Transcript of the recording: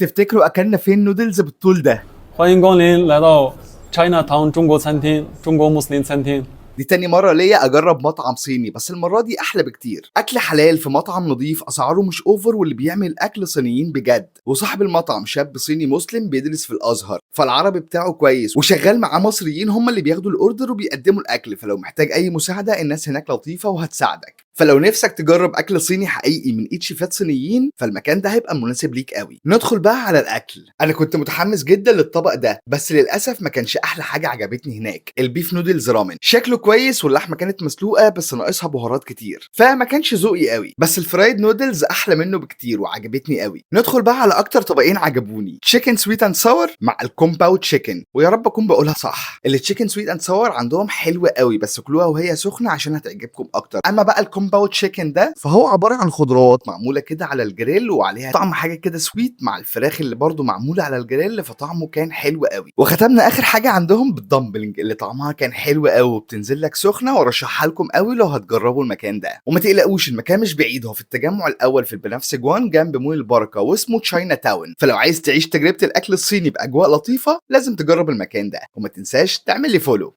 تفتكروا اكلنا فين نودلز بالطول ده؟ 欢迎光临来到 Chinatown 中国餐厅，中国穆斯林餐厅。 دي تاني مرة ليا أجرب مطعم صيني، بس المرة دي أحلى بكتير. أكل حلال في مطعم نظيف، أسعاره مش أوفر، واللي بيعمل أكل صينيين بجد. وصاحب المطعم شاب صيني مسلم بيدرس في الأزهر، فالعربي بتاعه كويس، وشغال معاه مصريين هم اللي بياخدوا الأوردر وبيقدموا الأكل، فلو محتاج أي مساعدة الناس هناك لطيفة وهتساعدك. فلو نفسك تجرب أكل صيني حقيقي من إيد شيفات صينيين فالمكان ده هيبقى مناسب ليك قوي. ندخل بقى على الأكل. أنا كنت متحمس جدا للطبق ده، بس للأسف ما كانش أحلى حاجة عجبتني هناك. البيف نودلز رامن شكله كويس واللحمة كانت مسلوقة بس ناقصها بهارات كتير، فما كانش ذوقي قوي. بس الفرايد نودلز أحلى منه بكتير وعجبتني قوي. ندخل بقى على أكتر طبقين عجبوني، تشيكن سويت اند ساور مع الكومباو تشيكن، ويا رب أكون بقولها صح. التشيكن سويت اند ساور عندهم حلوة قوي، بس كلوها وهي سخنة عشان هتعجبكم أكتر. أما بقى الكومباو تشيكن ده فهو عبارة عن خضروات معمولة كده على الجريل، وعليها طعم حاجة كده سويت مع الفراخ اللي برضو معمولة على الجريل، فطعمه كان حلو قوي. وختمنا آخر حاجة عندهم بالدمبلنج اللي طعمها كان حلو قوي وبتنزل لك سخنة، وارشحها لكم قوي لو هتجربوا المكان ده. وما تقلقوش المكان مش بعيد، هو في التجمع الأول في البنفسج 1 جنب مول البركة، واسمه تشاينا تاون. فلو عايز تعيش تجربة الأكل الصيني بأجواء لطيفة لازم تجرب المكان ده، وما تنساش تعمل لي فولو.